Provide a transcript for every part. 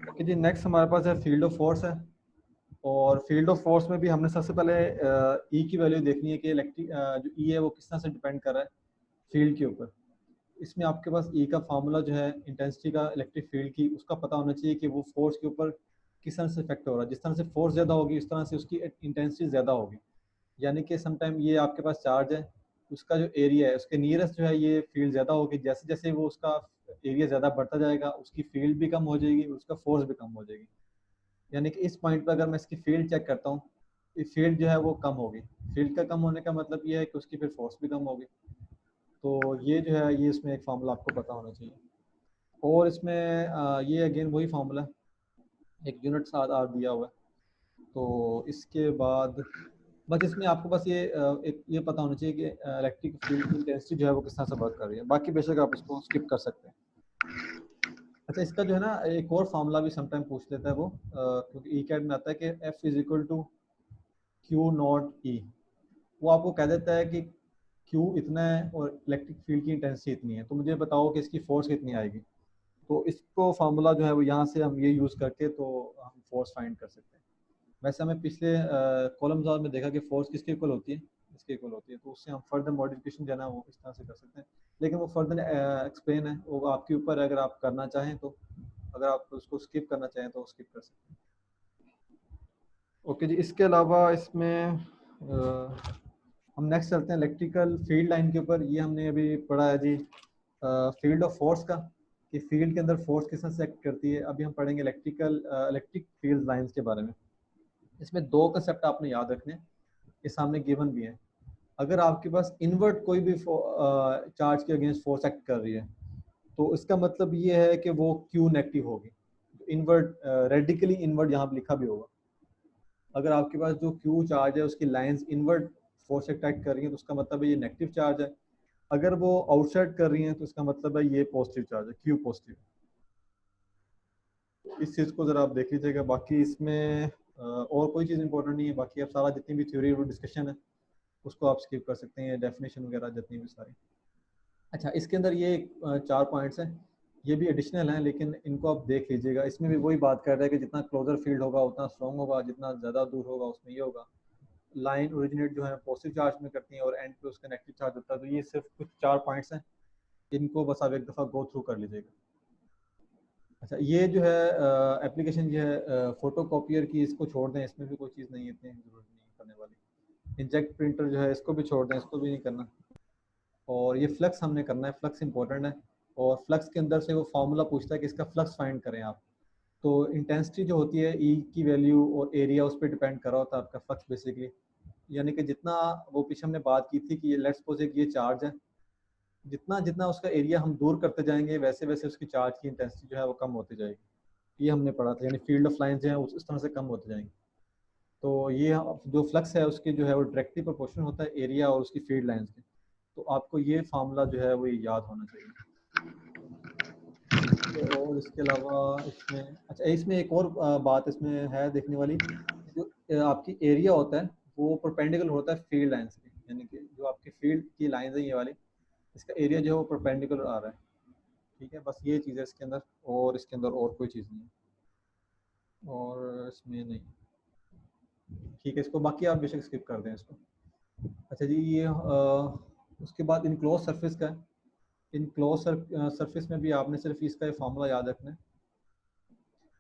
Okay जी, next हमारे पास है field of force है। और फील्ड ऑफ फोर्स में भी हमने सबसे पहले ई की वैल्यू देखनी है कि इलेक्ट्रिक जो ई है वो किस तरह से डिपेंड कर रहा है फील्ड के ऊपर। इसमें आपके पास ई का फार्मूला जो है इंटेंसिटी का इलेक्ट्रिक फील्ड की, उसका पता होना चाहिए कि वो फोर्स के ऊपर किस तरह से इफेक्ट हो रहा है। जिस तरह से फोर्स ज़्यादा होगी उस तरह से उसकी इंटेंसिटी ज़्यादा होगी। यानी कि समटाइम ये आपके पास चार्ज है, उसका जो एरिया है उसके नियरेस्ट जो है ये फील्ड ज़्यादा होगी। जैसे जैसे वो उसका एरिया ज़्यादा बढ़ता जाएगा उसकी फील्ड भी कम हो जाएगी, उसका फोर्स भी कम हो जाएगी। यानी कि इस पॉइंट पर अगर मैं इसकी फील्ड चेक करता हूँ, फील्ड जो है वो कम होगी। फील्ड का कम होने का मतलब ये है कि उसकी फिर फोर्स भी कम होगी। तो ये जो है ये इसमें एक फार्मूला आपको पता होना चाहिए। और इसमें ये अगेन वही फार्मूला, एक यूनिट साथ आर दिया हुआ है। तो इसके बाद बस इसमें आपको बस ये एक ये पता होना चाहिए कि इलेक्ट्रिक फील्ड की इंटेंसिटी जो है वो किस तरह से वर्क कर रही है। बाकी बेशक आप इसको स्किप कर सकते हैं। अच्छा, इसका जो है ना एक और फार्मूला भी समटाइम पूछ लेता है वो, क्योंकि ई कैट में आता है कि F is equal to Q naught E. वो आपको कह देता है कि क्यू इतना है और इलेक्ट्रिक फील्ड की इंटेंसिटी इतनी है, तो मुझे बताओ कि इसकी फोर्स कितनी आएगी। तो इसको फार्मूला जो है वो यहाँ से हम ये यूज़ करके तो हम फोर्स फाइंड कर सकते हैं। वैसे हमें पिछले कॉलम्स में देखा कि फोर्स किसके इक्वल होती है, इसके इक्वल होती है। तो उससे हम फर्दर मॉडिफिकेशन जो है ना वो इस तरह से कर सकते हैं। लेकिन वो फर्दर एक्सप्लेन है, वो आपके ऊपर है, अगर आप करना चाहें तो। अगर आप उसको स्किप करना चाहें तो स्किप कर सकते हैं। ओके जी, इसके अलावा इसमें हम नेक्स्ट चलते हैं इलेक्ट्रिकल फील्ड लाइन के ऊपर। ये हमने अभी पढ़ा है जी फील्ड ऑफ फोर्स का, कि फील्ड के अंदर फोर्स किस तरह से एक्ट करती है। अभी हम पढ़ेंगे इलेक्ट्रिक फील्ड लाइंस के बारे में। इसमें दो कंसेप्ट आपने याद रखने हैं, ये सामने गिवन भी है। अगर आपके पास इनवर्ट कोई भी चार्ज के अगेंस्ट फोर्स एक्ट कर रही है, तो इसका मतलब ये है कि वो क्यू नेगेटिव होगी। इनवर्ट रेडिकली इनवर्ट यहाँ पर लिखा भी होगा। अगर आपके पास जो क्यू चार्ज है उसकी लाइंस इनवर्ट फोर्स अट्रैक्ट कर रही है तो उसका मतलब है ये नेगेटिव चार्ज है। अगर वो आउटसाइड कर रही है तो इसका मतलब है ये पॉजिटिव चार्ज है, क्यू पॉजिटिव। इस चीज़ को ज़रा आप देख लीजिएगा। बाकी इसमें और कोई चीज़ इंपॉर्टेंट नहीं है। बाकी आप सारा जितनी भी थ्योरी और डिस्कशन है उसको आप स्किप कर सकते हैं, डेफिनेशन वगैरह जितनी भी सारी। अच्छा, इसके अंदर ये 4 पॉइंट्स हैं, ये भी एडिशनल हैं लेकिन इनको आप देख लीजिएगा। इसमें भी वही बात कर रहा है कि जितना क्लोजर फील्ड होगा उतना स्ट्रॉन्ग होगा, जितना ज़्यादा दूर होगा उसमें ये होगा। लाइन ओरिजिनेट जो है पॉजिटिव चार्ज में करती है और एंड पे उसका नेगेटिव चार्ज होता है। तो ये सिर्फ कुछ 4 पॉइंट्स हैं, इनको बस आप एक दफ़ा गो थ्रू कर लीजिएगा। अच्छा, ये जो है एप्लीकेशन जो है फोटो कॉपियर की, इसको छोड़ दें, इसमें भी कोई चीज़ नहीं है, इतनी जरूरत नहीं करने वाली। इंजेक्ट प्रिंटर जो है इसको भी छोड़ दें, इसको भी नहीं करना। और ये फ्लक्स हमने करना है, फ्लक्स इंपॉर्टेंट है। और फ्लक्स के अंदर से वो फार्मूला पूछता है कि इसका फ्लक्स फाइंड करें आप। तो इंटेंसिटी जो होती है ई की वैल्यू और एरिया उस पर डिपेंड कर रहा होता है आपका फ्लक्स बेसिकली। यानी कि जितना वो पीछे हमने बात की थी कि ये लेट्स सपोज ये चार्ज है, जितना जितना उसका एरिया हम दूर करते जाएंगे वैसे वैसे उसकी चार्ज की इंटेंसिटी जो है वो कम होती जाएगी। ये हमने पढ़ा था, यानी फील्ड ऑफ लाइन जो है उस तरह से कम होते जाएंगे। तो ये जो फ्लक्स है उसके जो है वो डायरेक्टली प्रोपोर्शनल होता है एरिया और उसकी फील्ड लाइंस के। तो आपको ये फार्मूला जो है वो याद होना चाहिए। और इसके अलावा इसमें अच्छा, इसमें एक और बात इसमें है देखने वाली। जो आपकी एरिया होता है वो परपेंडिकुलर होता है फील्ड लाइंस के। यानी कि जो आपकी फील्ड की लाइंस है ये वाली, इसका एरिया जो है वो परपेंडिकुलर आ रहा है। ठीक है, बस ये चीज़ है इसके अंदर। और इसके अंदर और कोई चीज़ नहीं है, और इसमें नहीं। ठीक है, इसको बाकी आप बेशक स्किप कर दें इसको। अच्छा जी, ये उसके बाद इनक्लोज सरफेस का है। इनक्लोज सरफेस में भी आपने सिर्फ इसका ये फार्मूला याद रखना है।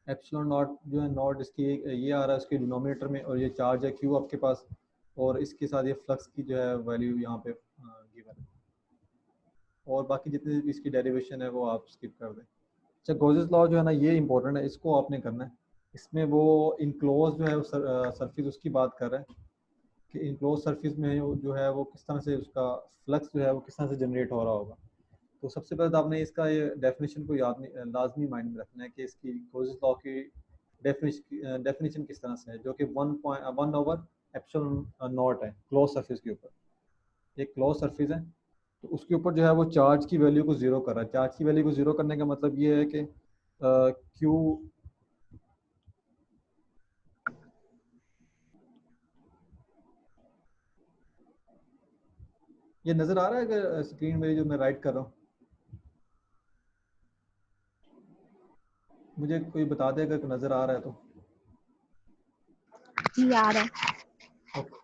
एप्सिलॉन नॉट जो है, नॉट इसकी ये आ रहा है उसके डिनोमिनेटर में, और ये चार्ज है क्यू आपके पास। और इसके साथ ये फ्लक्स की जो है वैल्यू यहाँ पे गिवन है। और बाकी जितने भी इसकी डेरिवेशन है वो आप स्किप कर दें। अच्छा, गॉसेस लॉ जो है ना ये इंपॉर्टेंट है, इसको आपने करना है। इसमें वो इनक्लोज जो है सरफेस उसकी बात कर रहा है कि इनक्लोज सरफेस में जो है वो किस तरह से उसका फ्लक्स जो है वो किस तरह से जनरेट हो रहा होगा। तो सबसे पहले तो आपने इसका ये डेफिनेशन को याद नहीं, लाजमी माइंड में रखना है कि इसकी गॉसेस लॉ की डेफिनेशन किस तरह से है, जो कि 1 ओवर एप्सिलॉन नॉट है क्लोज सरफेस के ऊपर। एक क्लोज सरफेस है तो उसके ऊपर जो है वो चार्ज की वैल्यू को जीरो कर रहा है। चार्ज की वैल्यू को जीरो करने का मतलब ये है कि क्यू, ये नज़र आ रहा है कि स्क्रीन में जो मैं राइट कर रहा हूँ। मुझे कोई बता दे अगर नज़र आ रहा है तो। जी आ रहा है। ओके।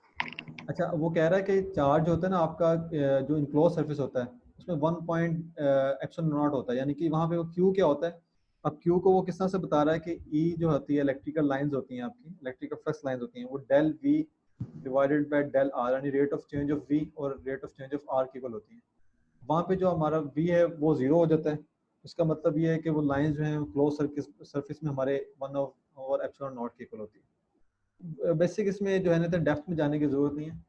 अच्छा, वो कह रहा है कि चार्ज होता है ना आपका, जो इनक्लोज सरफेस होता है उसमें 1 पॉइंट एप्सिलॉन नॉट होता है, यानी कि वहाँ पे वो क्यू क्या होता है। अब क्यू को वो किस तरह से बता रहा है कि ई जो होती है, इलेक्ट्रिकल लाइंस होती हैं आपकी, इलेक्ट्रिकल फ्लक्स लाइंस होती हैं, वो del V divided by del R, यानी rate of change of V और rate of change of R की इक्वल होती है। वहाँ पे जो हमारा वी है वो ज़ीरो हो जाता है। इसका मतलब ये है कि वो लाइंस जो हैं क्लोज सरफेस में हमारे 1/एप्सिलॉन नॉट की इक्वल होती है। बेसिक इसमें जो है ना, तो डेप्थ में जाने की ज़रूरत नहीं है।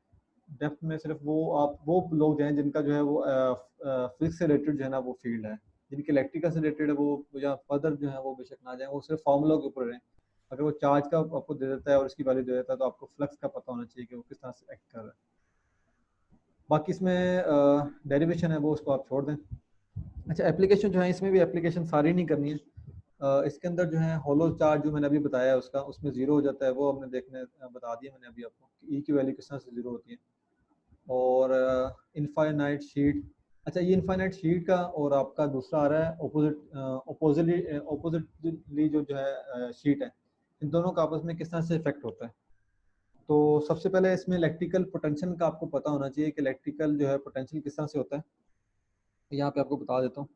डेप्थ में सिर्फ वो लोग हैं जिनका जो है वो फिजिक्स से रिलेटेड जो है ना वो फील्ड है, जिनकी इलेक्ट्रिकल से रिलेटेड है वो या फर्दर जो है वो बेशक ना जाए, वो सिर्फ फार्मूला के ऊपर रहें। अगर वो चार्ज का आपको दे देता है और इसकी वैल्यू दे देता है तो आपको फ्लक्स का पता होना चाहिए कि वो किस तरह से एक्ट कर रहा है। बाकी इसमें डेरिवेशन है वो उसको आप छोड़ दें। अच्छा, एप्लीकेशन जो है इसमें भी एप्लीकेशन सारी नहीं करनी है। इसके अंदर जो है होलो चार्ज जो मैंने अभी बताया उसका, उसमें जीरो हो जाता है, वो हमने देखने बता दिया मैंने अभी आपको कि ई की वैल्यू किस तरह से जीरो होती है। और इनफाइनाइट शीट, अच्छा ये इनफाइनाइट शीट का और आपका दूसरा आ रहा है ओपोजिटली जो है शीट है, इन दोनों का आपस में किस तरह से इफेक्ट होता है। तो सबसे पहले इसमें इलेक्ट्रिकल पोटेंशियल का आपको पता होना चाहिए कि इलेक्ट्रिकल जो है पोटेंशियल किस तरह से होता है। यहाँ पे आपको बता देता हूँ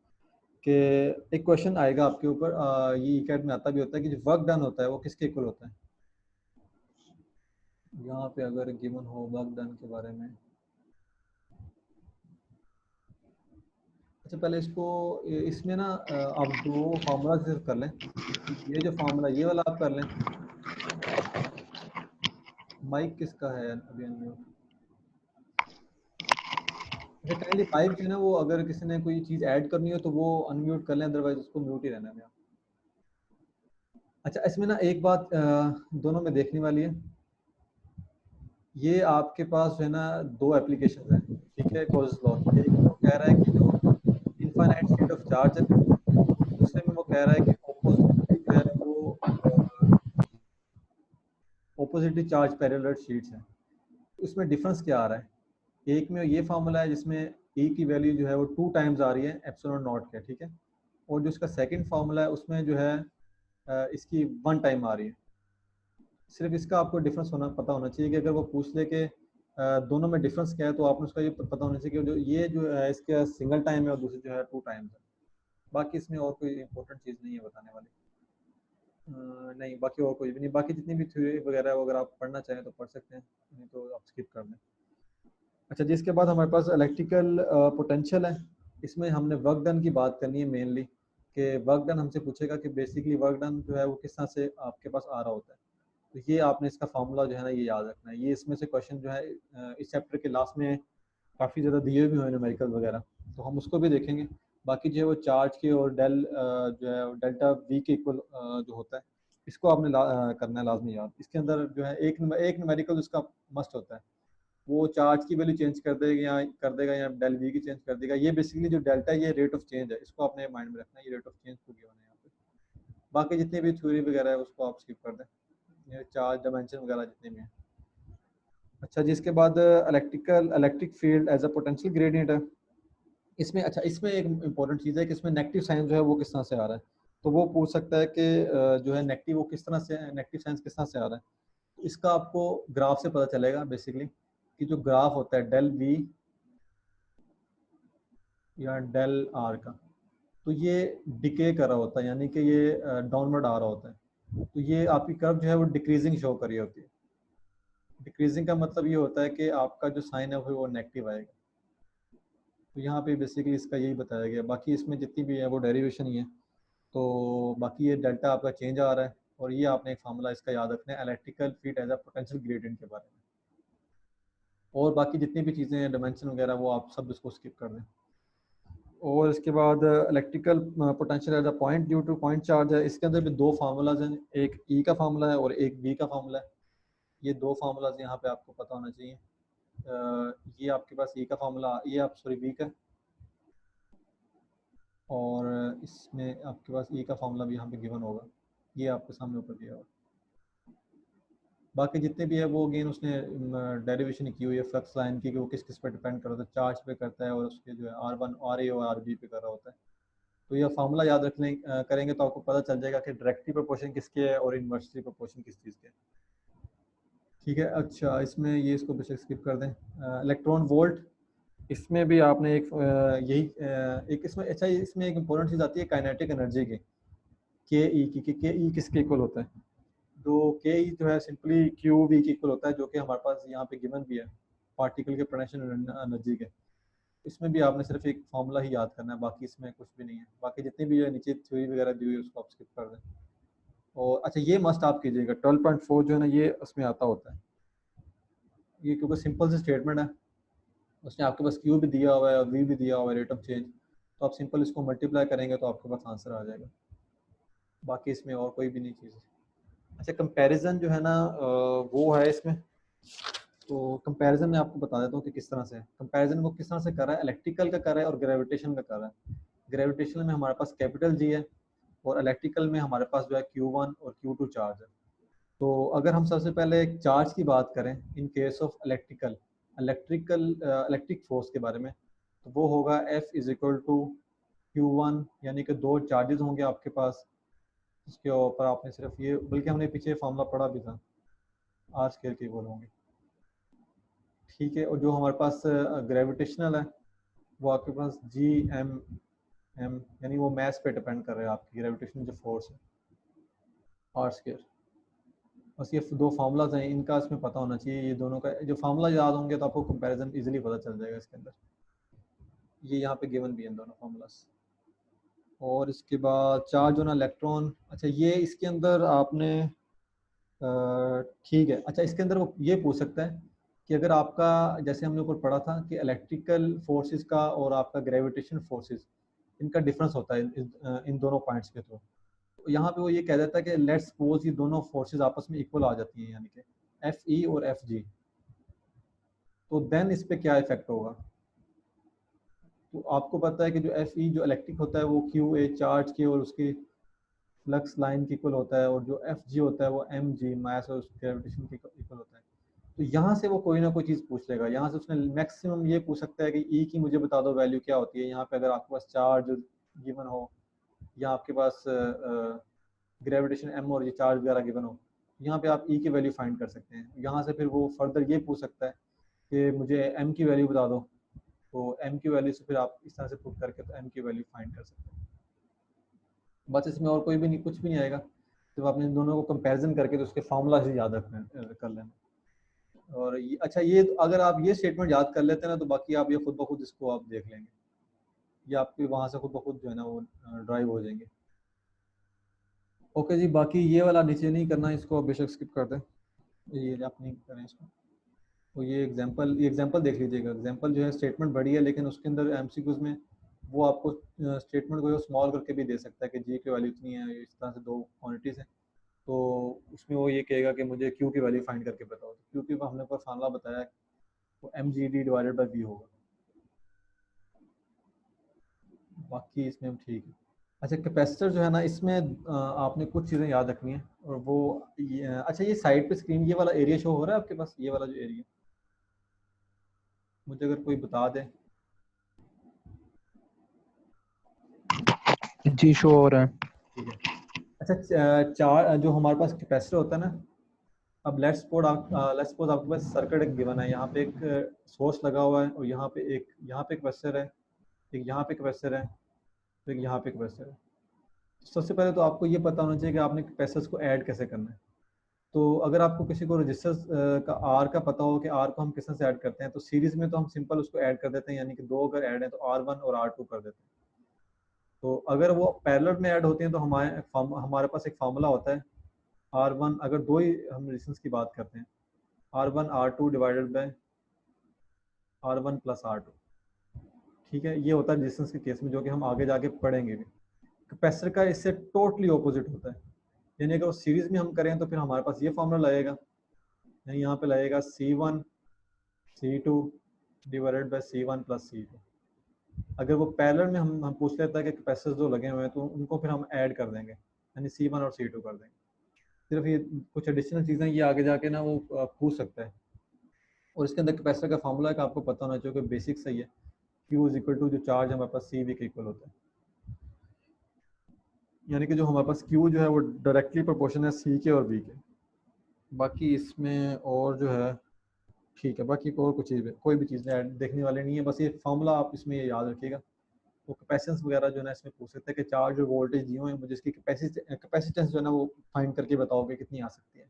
कि एक क्वेश्चन आएगा आपके ऊपर, ये कैट में आता भी होता है कि जो वर्क डन होता है वो किसके इक्वल होता है। यहाँ पे अगर गिवन हो वर्क डन के बारे में, अच्छा पहले इसको इसमें ना आप दो फार्मूला सिर्फ कर लें। ये जो फार्मूला ये वाला आप कर लें। माइक किसका है अभी अनम्यूट। अच्छा काइंडली माइक जो है ना वो अगर किसी ने कोई चीज़ ऐड करनी हो तो वो अनम्यूट कर लें, अदरवाइज उसको म्यूट ही रहना है। अच्छा इसमें ना एक बात दोनों में देखने वाली है। ये आपके पास जो है ना दो एप्लीकेशंस हैं, ठीक है, कोल्स लॉ। एक में वो कह रहा है कि जो इनफाइनाइट स्टेट ऑफ चार्ज है, दूसरे में वो कह रहा है कि ऑपोजिटली जो है वो ऑपोजिटली चार्ज पैरेलल शीट्स हैं। उसमें डिफरेंस क्या आ रहा है, एक में ये फार्मूला है जिसमें ए की वैल्यू जो है वो 2 टाइम्स आ रही है एप्सिलॉन नॉट के, ठीक है, और जो इसका सेकंड फार्मूला है उसमें जो है इसकी 1 टाइम आ रही है। सिर्फ इसका आपको डिफरेंस होना पता होना चाहिए कि अगर वो पूछ ले कि दोनों में डिफरेंस क्या है, तो आपने उसका ये पता होना चाहिए कि जो ये जो है इसका सिंगल टाइम है और दूसरी जो है 2 टाइम्स है। बाकी इसमें और कोई इंपॉर्टेंट चीज़ नहीं है बताने वाली। नहीं बाकी और कोई भी नहीं, बाकी जितनी भी थ्योरी वगैरह है वो अगर आप पढ़ना चाहें तो पढ़ सकते हैं, नहीं तो आप स्किप कर दें। अच्छा जिसके बाद हमारे पास इलेक्ट्रिकल पोटेंशियल है। इसमें हमने वर्क डन की बात करनी है मेनली, कि वर्क डन हमसे पूछेगा कि बेसिकली वर्क डन जो है वो किस तरह से आपके पास आ रहा होता है। तो ये आपने इसका फार्मूला जो है ना ये याद रखना है। ये इसमें से क्वेश्चन जो है इस चैप्टर के लास्ट में काफ़ी ज़्यादा दिए भी हुए हैं न्यूमेरिकल वगैरह, तो हम उसको भी देखेंगे। बाकी जो है वो चार्ज के और जो है डेल्टा वी के इक्वल जो होता है, इसको आपने करना है लाजमी याद। इसके अंदर जो है एक न्यूमेरिकल उसका मस्ट होता है, वो चार्ज की वैल्यू चेंज कर देगा या डेल वी की चेंज कर देगा। ये बेसिकली जो डेल्टा है ये रेट ऑफ चेंज है, इसको आपने माइंड में रखना है, ये रेट ऑफ चेंज को गिवन है यहाँ पे। बाकी जितनी भी थ्योरी वगैरह है उसको आप स्किप कर दें, ये चार्ज डायमेंशन वगैरह जितने भी हैं। अच्छा जिसके बाद electric field as a potential gradient है। इसमें अच्छा इसमें एक इम्पॉर्टेंट चीज़ है कि इसमें नेगेटिव साइन जो है वो किस तरह से आ रहा है। तो वो पूछ सकता है कि जो है नेगेटिव वो किस तरह से, नेगेटिव साइन किस तरह से आ रहा है। तो इसका आपको ग्राफ से पता चलेगा बेसिकली, कि जो ग्राफ होता है डेल वी या डेल आर का, तो ये डिके कर रहा होता है, यानी कि ये डाउनवर्ड आ रहा होता है। तो ये आपकी कर्व जो है वो डिक्रीजिंग शो कर रही होती है। डिक्रीजिंग का मतलब ये होता है कि आपका जो साइन है वो नेगेटिव आएगा। तो यहाँ पे बेसिकली इसका यही बताया गया, बाकी इसमें जितनी भी है वो डेरिवेशन ही है। तो बाकी ये डेल्टा आपका चेंज आ रहा है, और ये आपने एक फार्मूला इसका याद रखना है electrical field as a potential gradient के बारे में। और बाकी जितनी भी चीज़ें हैं डायमेंशन वगैरह वो आप सब इसको स्किप कर दें। और इसके बाद electrical potential as a point due to point charge है। इसके अंदर भी दो फार्मूलाज हैं, एक ई का फार्मूला है और एक बी का फार्मूला है। ये दो फार्मूलाज यहाँ पे आपको पता होना चाहिए। ये आपके पास ई का फार्मूला, ये आप सॉरी बी का, और इसमें आपके पास ई का फार्मूला भी यहाँ पे गिवन होगा, ये आपके सामने ऊपर दिया होगा। बाकी जितने भी है वो अगेन उसने डेरिवेशन की हुई है फ्लक्स लाइन की, कि वो किस किस पे डिपेंड कर रहा होता है, चार्ज पे करता है और उसके जो है R1 RA और RB पे कर रहा होता है। तो ये फार्मूला याद रख लें करेंगे तो आपको पता चल जाएगा कि डायरेक्टली प्रोपोर्शन किसके है और इन्वर्सली प्रोपोर्शन किस चीज़ के है। ठीक है, अच्छा इसमें ये इसको बेशक स्किप कर दें। इलेक्ट्रॉन वोल्ट, इसमें भी आपने एक एक इसमें अच्छा इसमें एक इम्पोर्टेंट चीज़ आती है काइनेटिक एनर्जी की, के ई की, के ई किसके इक्वल होता है। तो के ई जो है सिंपली क्यू वी के इक्वल होता है, जो कि हमारे पास यहाँ पे गिवन भी है पार्टिकल के पोटेंशियल एनर्जी के। इसमें भी आपने सिर्फ एक फार्मूला ही याद करना है, बाकी इसमें कुछ भी नहीं है। बाकी जितनी भी नीचे थ्योरी वगैरह दी हुई है उसको आप स्किप कर दें। और अच्छा ये मस्ट आप कीजिएगा 12.4 जो है ना ये उसमें आता होता है, ये क्योंकि सिंपल सी स्टेटमेंट है, उसने आपके पास क्यू भी दिया हुआ है और वी भी दिया हुआ है, रेट ऑफ चेंज, तो आप सिंपल इसको मल्टीप्लाई करेंगे तो आपके पास आंसर आ जाएगा। बाकी इसमें और कोई भी नहीं चीज़ है। अच्छा कंपैरिजन जो है ना वो है इसमें, तो कंपैरिजन में आपको बता देता हूँ कि किस तरह से है। कंपैरिजन वो किस तरह से कर रहा है, इलेक्ट्रिकल का कर रहा है और ग्रेविटेशन का कर रहा है। ग्रेविटेशनल में हमारे पास कैपिटल जी है और इलेक्ट्रिकल में हमारे पास जो है Q1 और Q2 चार्ज है। तो अगर हम सबसे पहले एक चार्ज की बात करें in case of electric force के बारे में, तो वो होगा F is equal to Q1, यानी कि दो चार्जेस होंगे आपके पास, उसके ऊपर आपने सिर्फ ये, बल्कि हमने पीछे फार्मूला पढ़ा भी था, आर स्क्वायर के इक्वल होंगे। ठीक है, और जो हमारे पास ग्रेविटेशनल है वो आपके पास G m यानी वो मैस पे डिपेंड कर रहा है, आपकी ग्रेविटेशनल जो फोर्स है आर स्क्वायर। बस ये दो फार्मूलाज हैं, इनका इसमें पता होना चाहिए। ये दोनों का जो फार्मूला याद होंगे तो आपको कंपैरिजन इजीली पता चल जाएगा इसके अंदर। ये यहाँ पे गिवन भी हैं दोनों फार्मूलाज। और इसके बाद चार्ज ऑन इलेक्ट्रॉन, अच्छा ये इसके अंदर आपने ठीक है, अच्छा इसके अंदर वो ये पूछ सकता है कि अगर आपका, जैसे हमने ऊपर पढ़ा था कि इलेक्ट्रिकल फोर्सेस का और आपका ग्रेविटेशन फोर्सेस, इनका डिफरेंस होता है इन दोनों पॉइंट्स के थ्रू। तो यहाँ पे वो ये कह देता है कि लेट्स सपोज ये दोनों फोर्सेस आपस में इक्वल आ जाती हैं, यानी कि एफ ई और एफ जी, तो देन इस पे क्या इफेक्ट होगा। तो आपको पता है कि जो एफ ई जो इलेक्ट्रिक होता है वो क्यू ए चार्ज की और उसकी फ्लक्स लाइन की इक्वल होता है, और जो एफ जी होता है वो एम जी मास और ग्रेविटेशन की इक्वल होता है। तो यहाँ से वो कोई ना कोई चीज़ पूछ लेगा। यहाँ से उसने मैक्सिमम ये पूछ सकता है कि ई की मुझे बता दो वैल्यू क्या होती है। यहाँ पे अगर आपके पास चार्ज गिवन हो या आपके पास ग्रेविटेशन एम और ये चार्ज वगैरह गिवन हो, यहाँ पे आप ई की वैल्यू फाइंड कर सकते हैं। यहाँ से फिर वो फर्दर ये पूछ सकता है कि मुझे एम की वैल्यू बता दो, तो एम की वैल्यू से फिर आप इस तरह से पुट करके तो एम की वैल्यू फाइंड कर सकते हैं। बस इसमें और कोई भी नहीं, कुछ भी नहीं आएगा, जब आपने इन दोनों को कंपैरिजन करके तो उसके फार्मूला से याद कर लेना। और ये अच्छा, ये अगर आप ये स्टेटमेंट याद कर लेते हैं ना तो बाकी आप ये खुद ब खुद इसको आप देख लेंगे, ये आपके वहाँ से खुद ब खुद जो है ना वो ड्राइव हो जाएंगे। ओके जी, बाकी ये वाला नीचे नहीं करना, इसको आप बेशक स्किप कर दें, ये आप नहीं करें इसको। तो ये एग्जांपल देख लीजिएगा। एग्जांपल जो है स्टेटमेंट बड़ी है, लेकिन उसके अंदर एमसीक्यूज में वो आपको स्टेटमेंट को स्मॉल करके भी दे सकता है कि जी की वैल्यू इतनी है, इस तरह से दो क्वांटिटीज हैं, तो उसमें वो ये कहेगा कि मुझे क्यू की वैल्यू फाइंड करके बताओ। तो क्यू की हमने ऊपर फार्मूला बताया, वो M G D divided by V होगा। बाकी इसमें हम ठीक है। अच्छा कैपेसिटर जो है ना, इसमें आपने कुछ चीज़ें याद रखनी है, और वो अच्छा ये साइड पे स्क्रीन ये वाला एरिया शो हो रहा है आपके पास, ये वाला जो एरिया मुझे अगर कोई बता दे। जी शो हो रहा है। ठीक है, अच्छा चार जो हमारे पास कैपेसिटर होता है ना, अब लेट्स सपोज आपके पास सर्किट एक गिवन है, यहाँ पे एक सोर्स लगा हुआ है और यहाँ पे एक कैपेसिटर है, एक यहाँ पे कैपेसिटर है, तो एक यहाँ पे कैपेसिटर है। सबसे पहले तो आपको ये पता होना चाहिए कि आपने कैपेसिटर्स को ऐड कैसे करना है। तो अगर आपको किसी को रजिस्टर्स का आर का पता हो कि आर को हम किस तरह से ऐड करते हैं, तो सीरीज में तो हम सिंपल उसको ऐड कर देते हैं, यानी कि दो अगर ऐड है तो R1 और R2 कर देते हैं। तो अगर वो पैरेलल में ऐड होते हैं तो हमारे पास एक फार्मूला होता है R1, अगर दो ही हम रेजिस्टेंस की बात करते हैं, R1 R2 divided by R1 plus R2। ठीक है, ये होता है रेजिस्टेंस के केस में, जो कि हम आगे जाके पढ़ेंगे भी। कैपेसिटर का इससे टोटली ऑपोजिट होता है, यानी अगर वो सीरीज में हम करें तो फिर हमारे पास ये फार्मूला लगेगा, यानी यहाँ पे लगेगा C1 C2 divided by C1 plus C2। अगर वो पैरेलल में हम पूछ लेता है कि कैपेसिटर्स जो लगे हुए हैं तो उनको फिर हम ऐड कर देंगे, यानी C1 और C2 कर देंगे। सिर्फ ये कुछ एडिशनल चीज़ें ये आगे जाके ना वो पूछ सकता है। और इसके अंदर कैपेसिटर का फार्मूला का आपको पता होना चाहिए कि बेसिक सही है, Q इज इक्वल टू जो चार्ज हमारे पास CV के इक्वल होता है। यानी कि जो हमारे पास Q जो है वो डायरेक्टली प्रोपोर्शन है C के और B के। बाकी इसमें और जो है ठीक है, बाकी और कुछ चीज़ कोई भी चीज़ देखने वाले नहीं है, बस ये फार्मूला आप इसमें ये याद रखिएगा। तो कैपेसिटेंस वगैरह जो है ना इसमें पूछ सकते हैं कि चार्ज और वोल्टेज दिए हुए हैं, मुझे इसकी कैपेसिटेंस जो है ना वो फाइंड करके बताओगे कितनी आ सकती है।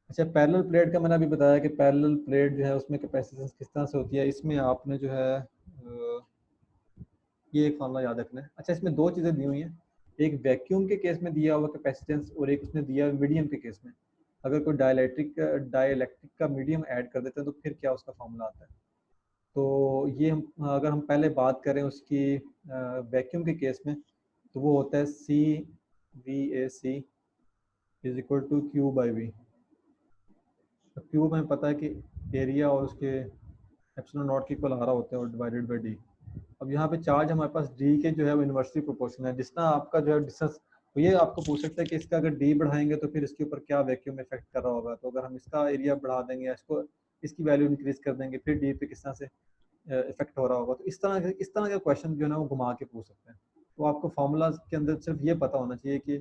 अच्छा, पैरेलल प्लेट का मैंने अभी बताया कि पैरेलल प्लेट जो है उसमें कैपेसिटेंस किस तरह से होती है। इसमें आपने जो है ये एक फॉर्मूला याद रखना है। अच्छा, इसमें दो चीज़ें दी हुई हैं, एक वैक्यूम के केस में दिया हुआ कैपेसिटेंस और एक उसने दिया मीडियम के केस में। अगर कोई डाइलेक्ट्रिक का मीडियम ऐड कर देते हैं तो फिर क्या उसका फॉर्मूला आता है। तो ये हम अगर हम पहले बात करें उसकी वैक्यूम के केस में, तो वो होता है CVAC is equal to Q by V। तो Q में पता है कि एरिया और उसके एप्सिलॉन नॉट के इक्वल आ रहा होता है और डिवाइडेड बाई D। अब यहाँ पे चार्ज हमारे पास D के जो है वो इन्वर्सली प्रोपोर्शनल है, जितना आपका जो है डिस्टेंस, तो ये आपको पूछ सकता है कि इसका अगर D बढ़ाएंगे तो फिर इसके ऊपर क्या वैक्यूम इफेक्ट कर रहा होगा। तो अगर हम इसका एरिया बढ़ा देंगे या इसको इसकी वैल्यू इंक्रीज कर देंगे फिर D पे किस तरह से इफेक्ट हो रहा होगा। तो इस तरह का क्वेश्चन जो है ना वो घुमा के पूछ सकते हैं। तो आपको फार्मूला के अंदर सिर्फ ये पता होना चाहिए कि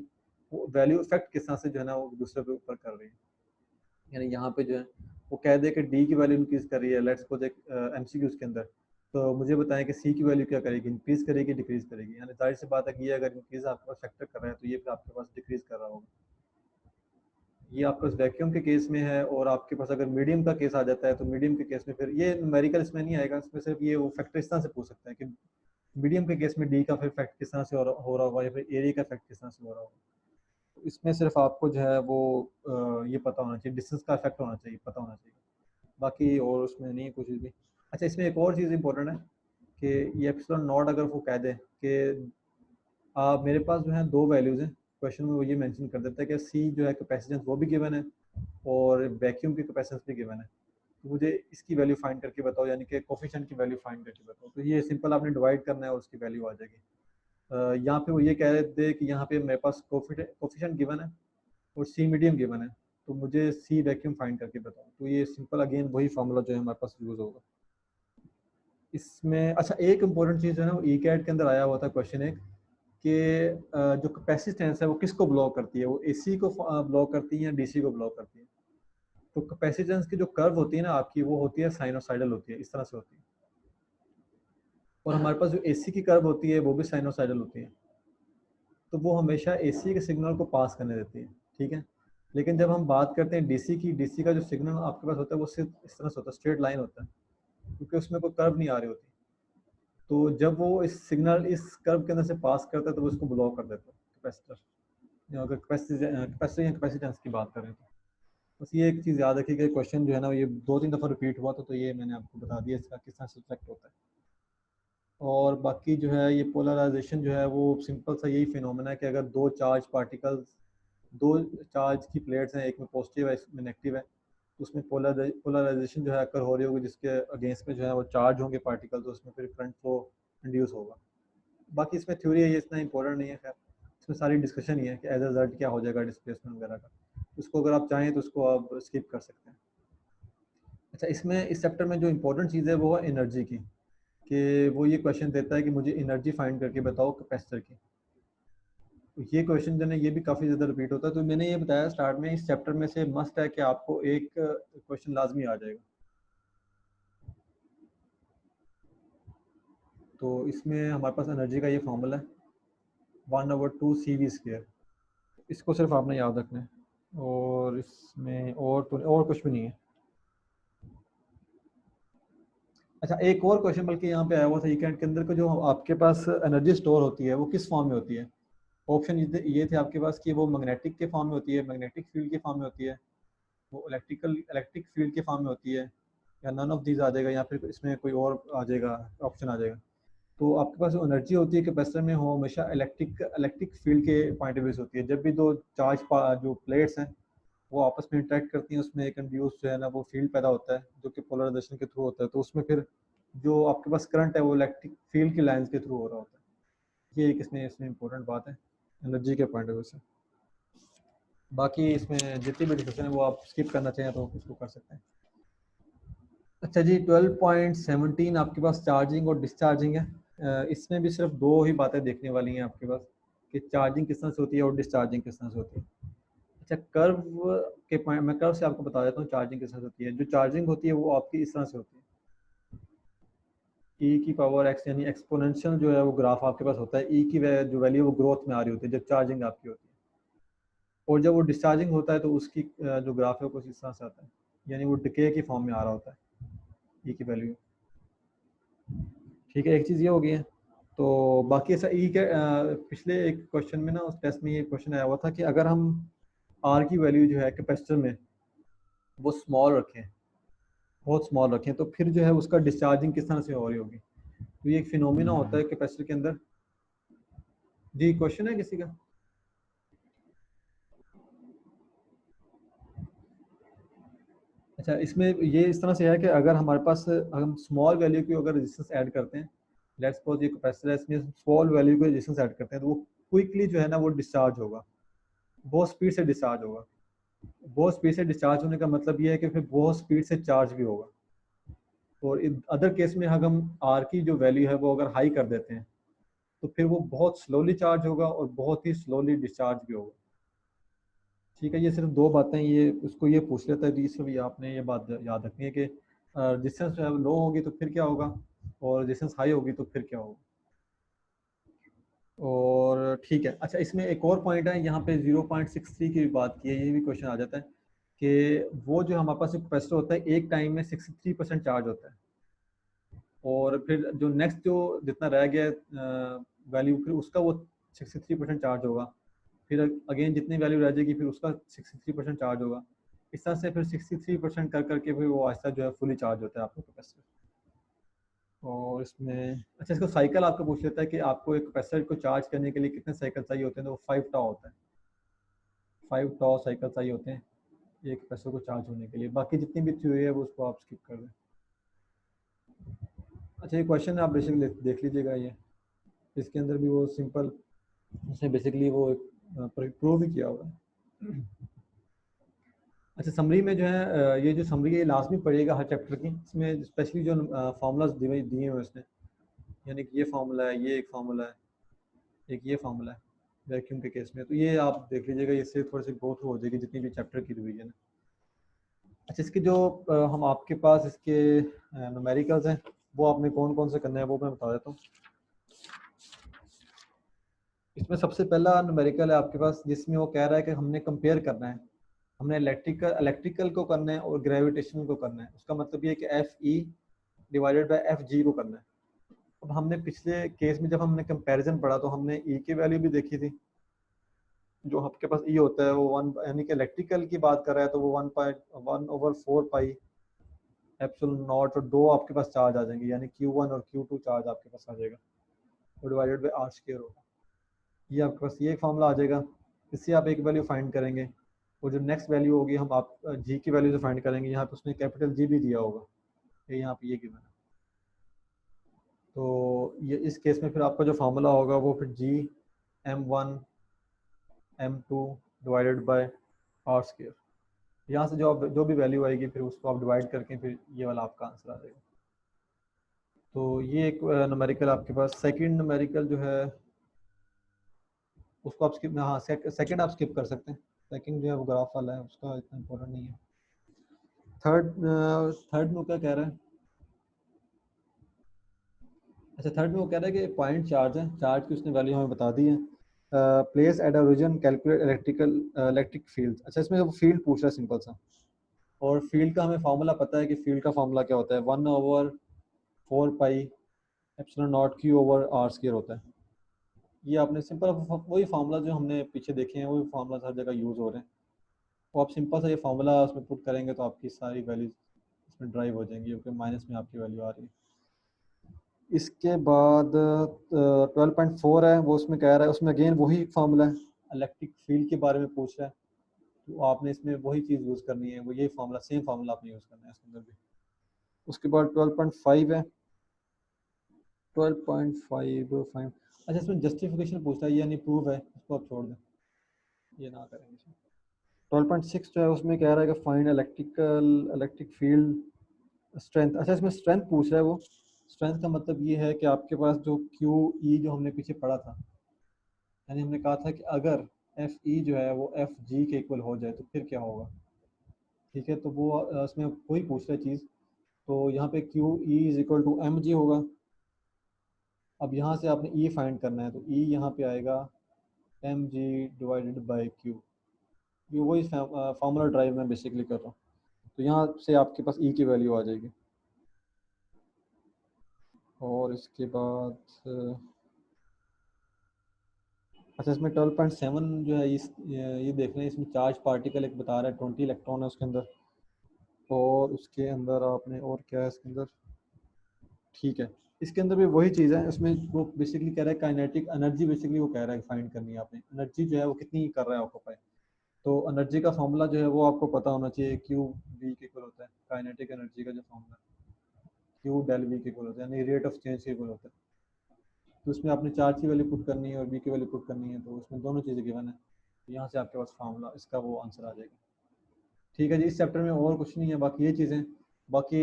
वो वैल्यू इफेक्ट किस तरह से जो है ना वो दूसरे के ऊपर कर रही है। यानी यहाँ पे जो है वो कह दे कि डी की वैल्यू इंक्रीज कर रही है, लेट्स सपोज एक एमसीक्यूज के अंदर, तो मुझे बताएं कि सी की वैल्यू क्या करेगी, इंक्रीज करेगी डिक्रीज करेगी। यानी जाहिर सी बात है कि ये अगर इंक्रीज आपके पास फैक्टर कर रहा है तो ये फिर आपके पास डिक्रीज कर रहा होगा। ये आपके पास वैक्यूम के केस में है। और आपके पास अगर मीडियम का केस आ जाता है तो मीडियम के केस में फिर ये न्यूमेरिकल इसमें नहीं आएगा, इसमें सिर्फ ये वो फैक्टर इस तरह से पूछ सकते हैं कि मीडियम के केस में डी का फिर फैक्ट किस तरह से हो रहा होगा या फिर एरिया का फैक्ट किस तरह से हो रहा होगा। तो इसमें सिर्फ आपको जो है वो ये पता होना चाहिए, डिस्टेंस का इफेक्ट होना चाहिए, पता होना चाहिए। बाकी और उसमें नहीं है कुछ भी। अच्छा, इसमें एक और चीज़ इंपॉर्टेंट है कि ये एप्सिलॉन नॉट अगर वो कह दे कि आप मेरे पास जो है दो वैल्यूज़ हैं, क्वेश्चन में वो ये मेंशन कर देता है कि सी जो है कैपेसिटेंस वो भी गिवन है और वैक्यूम की कैपेसिटेंस भी गिवन है, तो मुझे इसकी वैल्यू फाइंड करके बताओ, यानी कि कोफिशिएंट की वैल्यू फाइंड करके बताओ। तो ये सिंपल आपने डिवाइड करना है और उसकी वैल्यू आ जाएगी। यहाँ पे वो ये कह देते कि यहाँ पे मेरे पास कोफिशिएंट गिवन है और सी मीडियम गिवन है, तो मुझे सी वैक्यूम फाइंड करके बताओ। तो ये सिंपल अगेन वही फार्मूला जो है हमारे पास यूज़ होगा इसमें। अच्छा, एक इम्पोर्टेंट चीज़ जो है ना वो ई कैट के अंदर आया हुआ था क्वेश्चन एक, कि जो कैपेसिटेंस है वो किसको ब्लॉक करती है, वो एसी को ब्लॉक करती है या डीसी को ब्लॉक करती है। तो कैपेसिटेंस की जो कर्व होती है ना आपकी, वो होती है साइनोसाइडल होती है, इस तरह से होती है। और हमारे पास जो एसी की कर्व होती है वो भी साइनोसाइडल होती है, तो वो हमेशा एसी के सिग्नल को पास करने देती है, ठीक है। लेकिन जब हम बात करते हैं डीसी की, डीसी का जो सिग्नल आपके पास होता है वो सिर्फ इस तरह से होता है, स्ट्रेट लाइन होता है, क्योंकि उसमें कोई कर्व नहीं आ रही होती। तो जब वो इस सिग्नल इस कर्व के अंदर से पास करता है तो वो इसको ब्लॉक कर देता है कैपेसिटर, अगर कैपेसिटेंस की बात करें तो। बस ये एक चीज़ याद रखिए कि क्वेश्चन जो है ना ये 2-3 दफ़ा रिपीट हुआ था, तो ये मैंने आपको बता दिया इसका किस तरह से इफेक्ट होता है। और बाकी जो है ये पोलराइजेशन जो है वो सिंपल सा यही फिनोमेना है कि अगर दो चार्ज पार्टिकल्स, दो चार्ज की प्लेट्स हैं, एक में पॉजिटिव है एक में नेगेटिव है, तो उसमें पोलराइजेशन जो है अगर हो रही होगी जिसके अगेंस्ट में जो है वो चार्ज होंगे पार्टिकल, तो उसमें फिर करंट फ्लो इंड्यूस होगा। बाकी इसमें थ्योरी है, ये इतना इंपॉर्टेंट नहीं है। खैर इसमें सारी डिस्कशन ही है कि एज अ रिजल्ट क्या हो जाएगा डिस्प्लेसमेंट वगैरह का, उसको अगर आप चाहें तो उसको आप स्किप कर सकते हैं। अच्छा, इसमें इस चैप्टर में जो इंपॉर्टेंट चीज़ है वो है एनर्जी की, कि वो ये क्वेश्चन देता है कि मुझे एनर्जी फाइंड करके बताओ कैपेसिटर की। तो ये क्वेश्चन जो है ये भी काफ़ी ज़्यादा रिपीट होता है। तो मैंने ये बताया स्टार्ट में, इस चैप्टर में से मस्ट है कि आपको एक क्वेश्चन लाजमी आ जाएगा। तो इसमें हमारे पास एनर्जी का ये फॉर्मूला है 1/2 CV²। इसको सिर्फ आपने याद रखना है, और इसमें और कुछ भी नहीं है। अच्छा, एक और क्वेश्चन बल्कि यहाँ पे आया हुआ था ईकेंड के अंदर, को जो आपके पास एनर्जी स्टोर होती है वो किस फॉर्म में होती है। ऑप्शन ये थे आपके पास कि वो मैग्नेटिक के फॉर्म में होती है, मैग्नेटिक फील्ड के फॉर्म में होती है, वो इलेक्ट्रिक फील्ड के फॉर्म में होती है, या नन ऑफ दीज आ जाएगा, या फिर इसमें कोई और आ जाएगा, ऑप्शन आ जाएगा। तो आपके पास जो एनर्जी होती है कैपेसिटर में वो हमेशा इलेक्ट्रिक फील्ड के पॉइंट ऑफ व्यू से होती है। जब भी दो जो प्लेट्स हैं वो आपस में इंटरेक्ट करती हैं, उसमें एक इंड्यूस जो है ना वो फील्ड पैदा होता है जो कि पोलराइजेशन के थ्रू होता है। तो उसमें फिर जो आपके पास करंट है वो इलेक्ट्रिक फील्ड की लाइंस के थ्रू हो रहा होता है। ये एक इसमें इंपॉर्टेंट बात है एनर्जी के पॉइंट ऑफ व्यू से। बाकी इसमें जितनी भी डिस्कशन है वो आप स्किप करना चाहें तो उसको कर सकते हैं। अच्छा जी, 12.17 आपके पास चार्जिंग और डिस्चार्जिंग है। इसमें भी सिर्फ दो ही बातें देखने वाली हैं आपके पास, कि चार्जिंग किस तरह से होती है और डिस्चार्जिंग किस तरह से होती है। अच्छा, कर्व के पॉइंट मैं कर्व से आपको बता देता हूँ चार्जिंग किस तरह से होती है। जो चार्जिंग होती है वो आपकी इस तरह से होती है, ई की पावर एक्स, यानी एक्सपोनेंशियल जो है वो ग्राफ आपके पास होता है। ई की जो वैल्यू वो ग्रोथ में आ रही होती है जब चार्जिंग आपकी होती है, और जब वो डिस्चार्जिंग होता है तो उसकी जो ग्राफ है वो कुछ इस तरह से आता है, यानी वो डिके की फॉर्म में आ रहा होता है ई की वैल्यू। ठीक है, एक चीज़ ये हो गई है। तो बाकी ऐसा ई के पिछले एक क्वेश्चन में ना, उस टेस्ट में ये क्वेश्चन आया हुआ था कि अगर हम आर की वैल्यू जो है कैपेसिटर में वो स्मॉल रखें, बहुत स्मॉल रखें, तो फिर जो है उसका डिस्चार्जिंग किस तरह से हो रही होगी। तो ये एक फिनोमिना होता है कैपेसिटर के अंदर। जी, क्वेश्चन है किसी का? अच्छा, इसमें ये इस तरह से है कि अगर हमारे पास हम स्मॉल वैल्यू की अगर रेजिस्टेंस ऐड करते हैं, लेट्स सपोज ये कैपेसिटर है, इसमें स्मॉल वैल्यू की रेजिस्टेंस ऐड करते हैं, तो वो क्विकली जो है ना वो डिस्चार्ज होगा, बहुत स्पीड से डिस्चार्ज होगा। बहुत स्पीड से डिस्चार्ज होने का मतलब ये है कि फिर बहुत स्पीड से चार्ज भी होगा। और अदर केस में अगर हम आर की जो वैल्यू है वो अगर हाई कर देते हैं तो फिर वो बहुत स्लोली चार्ज होगा और बहुत ही स्लोली डिस्चार्ज भी होगा। ठीक है, ये सिर्फ दो बातें ये उसको ये पूछ लेता है, तो इसमें भी आपने ये बात याद रखनी है कि डिस्टेंस जो है लो होगी तो फिर क्या होगा, और डिस्टेंस हाई होगी तो फिर क्या होगा। और ठीक है, अच्छा इसमें एक और पॉइंट है, यहाँ पे 0.63 की भी बात की है, ये भी क्वेश्चन आ जाता है कि वो जो हमारे पास एक कैपेसिटर होता है एक टाइम में 63% चार्ज होता है, और फिर जो नेक्स्ट जो जितना रह गया वैल्यू फिर उसका वो 63% चार्ज होगा, फिर अगेन जितनी वैल्यू रह जाएगी फिर उसका 63% चार्ज होगा। इस तरह से फिर 63% कर करके फिर वो आहिस्ता जो है फुली चार्ज होता है आपका कैपेसिटर। और इसमें अच्छा, इसको साइकिल आपको पूछ लेता है कि आपको एक कैपेसिटर को चार्ज करने के लिए कितने साइकिल चाहिए होते हैं, तो वो 5 टॉ होता है। 5 टॉ साइकिल चाहिए होते हैं एक कैपेसिटर को चार्ज होने के लिए। बाकी जितनी भी थ्योरी है वो उसको आप स्किप कर दें। अच्छा, ये क्वेश्चन आप बेसिकली देख लीजिएगा, ये इसके अंदर भी वो सिंपल उसने बेसिकली वो प्रूव ही किया हुआ है। अच्छा, समरी में जो है ये जो समरी है ये लास्ट में पड़ेगा हर चैप्टर की, इसमें स्पेशली जो फार्मूलाज दिए हुए उसने, यानी कि ये फार्मूला है, ये एक फार्मूला है, एक ये फार्मूला है वैक्यूम के केस में, तो ये आप देख लीजिएगा, इससे थोड़ी सी गो थ्रू हो जाएगी जितनी भी चैप्टर की रिवीजन है। अच्छा, इसके जो हम आपके पास इसके न्यूमेरिकल्स हैं वो आपने कौन कौन से करने हैं वो मैं बता देता हूँ। इसमें सबसे पहला न्यूमेरिकल है आपके पास जिसमें वो कह रहा है कि हमने कंपेयर करना है, हमने इलेक्ट्रिकल को करना है और ग्रेविटेशनल को करना है। उसका मतलब ये है कि F E divided by F G को करना है। अब हमने पिछले केस में जब हमने कंपैरिजन पढ़ा तो हमने ई की वैल्यू भी देखी थी, जो आपके पास ई होता है वो वन, यानी कि इलेक्ट्रिकल की बात कर रहा है तो वो 1/1/4 पाई एप्सिलॉन नॉट, और दो आपके पास चार्ज आ जाएंगे यानी Q1 और Q2 चार्ज आपके पास आ जाएगा, और डिवाइडेड बाय आर स्क्वायर होगा। ये आपके पास ये एक फॉर्मूला आ जाएगा, इससे आप एक वैल्यू फाइंड करेंगे, और जो नेक्स्ट वैल्यू होगी हम आप जी की वैल्यू से फाइंड करेंगे। यहाँ पे उसने कैपिटल जी भी दिया होगा, ये यहाँ पे ये गिवन है। तो ये इस केस में फिर आपका जो फार्मूला होगा वो फिर G m1 m2 divided by R square. यहाँ से जो भी वैल्यू आएगी फिर उसको आप डिवाइड करके फिर ये वाला आपका आंसर आ जाएगा। तो ये एक न्यूमेरिकल आपके पास। सेकंड न्यूमेरिकल जो है उसको आप स्किप, हाँ सेकंड आप स्किप कर सकते हैं, सेकंड जो है वो ग्राफ वाला है, उसका इतना इंपॉर्टेंट नहीं है। थर्ड थर्ड में क्या कह रहा है? अच्छा, थर्ड में वो कह रहा है कि पॉइंट चार्ज है, चार्ज की उसने वैल्यू हमें बता दी है। Place at origin calculate electric field. अच्छा, इसमें वो फील्ड पूछ रहा है सिंपल सा, और फील्ड का हमें फार्मूला पता है कि फील्ड का फार्मूला क्या होता है, 1/4 pi epsilon naught Q over R square होता है। ये आपने सिंपल वही फार्मूला जो हमने पीछे देखे हैं वही फार्मूला हर जगह यूज़ हो रहे हैं, वो आप सिंपल सा ये फार्मूला उसमें पुट करेंगे तो आपकी सारी वैल्यूज इसमें ड्राइव हो जाएंगी, क्योंकि माइनस में आपकी वैल्यू आ रही है। इसके बाद 12.4 है, वो उसमें कह रहा है, उसमें अगेन वही फार्मूला है, इलेक्ट्रिक फील्ड के बारे में पूछ रहा है, तो आपने इसमें वही चीज़ यूज़ करनी है, वो यही फार्मूला, सेम फार्मूला आपने यूज़ करना है इसके अंदर भी। उसके बाद 12.5 है, 12.5 अच्छा इसमें जस्टिफिकेशन पूछता है, ये नहीं प्रूव है, इसको आप छोड़ दें, ये ना करेंगे। 12.6 जो है उसमें कह रहा है कि फाइंड इलेक्ट्रिक फील्ड स्ट्रेंथ। अच्छा, इसमें स्ट्रेंथ पूछ रहा है वो। स्ट्रेंथ का मतलब ये है कि आपके पास जो क्यू ई जो हमने पीछे पढ़ा था, यानी हमने कहा था कि अगर एफ ई जो है वो एफ जी के इक्वल हो जाए तो फिर क्या होगा। ठीक है, तो वो इसमें वही पूछ रहा है चीज़। तो यहाँ पे Q E is equal to M G होगा। अब यहाँ से आपने ई फाइंड करना है, तो ई यहाँ पे आएगा M G divided by Q. ये वही फार्मूला ड्राइव मैं बेसिकली कर रहा हूँ। तो यहाँ से आपके पास ई की वैल्यू आ जाएगी। और इसके बाद अच्छा, इसमें 12.7 जो है ये देख रहे हैं, इसमें चार्ज पार्टिकल एक बता रहा है, 20 इलेक्ट्रॉन है उसके अंदर। और उसके अंदर आपने और क्या है इसके अंदर, ठीक है, इसके अंदर भी वही चीज़ है। इसमें वो बेसिकली कह रहा है काइनेटिक एनर्जी, बेसिकली वो कह रहा है फाइंड करनी है आपने, एनर्जी जो है वो कितनी कर रहा है ऑक्यूपाई। तो एनर्जी का फॉर्मूला जो है वो आपको पता होना चाहिए, क्यू वी के इक्वल होता है काइनेटिक एनर्जी का जो फॉर्मूला, क्यू डेल वी के इक्वल होता है, यानी रेट ऑफ चेंज के इक्वल होता है। तो उसमें आपने चार्ज की वैल्यू पुट करनी है और बी की वैल्यू पुट करनी है, तो उसमें दोनों चीज़ें गिवन है। तो यहाँ से आपके पास फार्मूला इसका वो आंसर आ जाएगा। ठीक है जी, इस चैप्टर में और कुछ नहीं है, बाकी ये चीज़ें। बाकी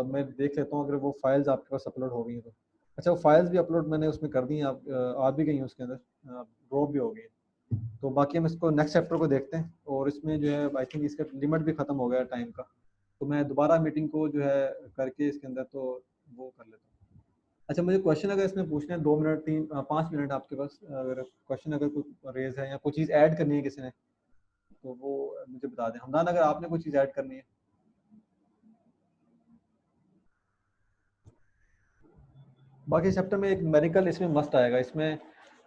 मैं देख लेता हूँ अगर वो फाइल्स आपके पास अपलोड हो गई हैं तो। अच्छा, वो फाइल्स भी अपलोड मैंने उसमें कर दी हैं, आप आ भी गई हैं उसके अंदर, ड्रॉप भी हो गई है। तो बाकी हम इसको नेक्स्ट चैप्टर को देखते हैं, और इसमें जो है आई थिंक इसका लिमिट भी ख़त्म हो गया है टाइम का। तो मैं दोबारा मीटिंग को जो है करके इसके अंदर तो वो कर लेता हूँ। अच्छा, मुझे क्वेश्चन अगर इसमें पूछना है 2 मिनट 5 मिनट आपके पास, अगर क्वेश्चन अगर कोई रेज है या कोई चीज़ ऐड करनी है किसी ने, तो वो मुझे बता दें। हमदान, अगर आपने कोई चीज़ ऐड करनी है। बाकी चैप्टर में एक मेडिकल इसमें मस्ट आएगा। इसमें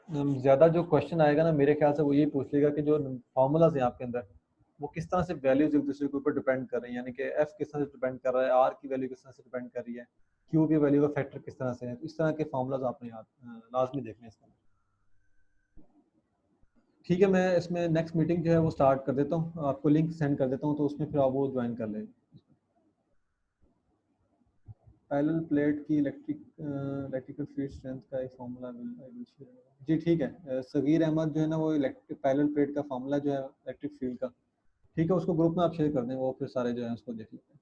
ज़्यादा जो क्वेश्चन आएगा ना, मेरे ख्याल से वो यही पूछ लेगा कि जो फार्मूलाज हैं आपके अंदर, वो किस तरह से वैल्यूज एक दूसरे के ऊपर डिपेंड कर रही हैं, यानी कि एफ किस तरह से डिपेंड कर रहा है, आर की वैल्यू किस तरह से डिपेंड कर रही है, क्यू की वैल्यू का फैक्टर किस तरह से है। तो इस तरह के फार्मूलाज आपने याद लाजमी देखने हैं इसके अंदर। ठीक है, मैं इसमें नेक्स्ट मीटिंग जो है वो स्टार्ट कर देता हूँ, आपको लिंक सेंड कर देता हूँ, तो उसमें फिर आप वो ज्वाइन कर लें। पैरेलल प्लेट की इलेक्ट्रिकल फील्ड स्ट्रेंथ का एक फार्मूला आई विल शेयर। जी ठीक है, सगीर अहमद जो है ना, वो इलेक्ट्रिक पैरेलल प्लेट का फार्मूला जो है इलेक्ट्रिक फील्ड का, ठीक है, उसको ग्रुप में आप शेयर कर दें, वो फिर सारे जो है उसको देख लेते हैं।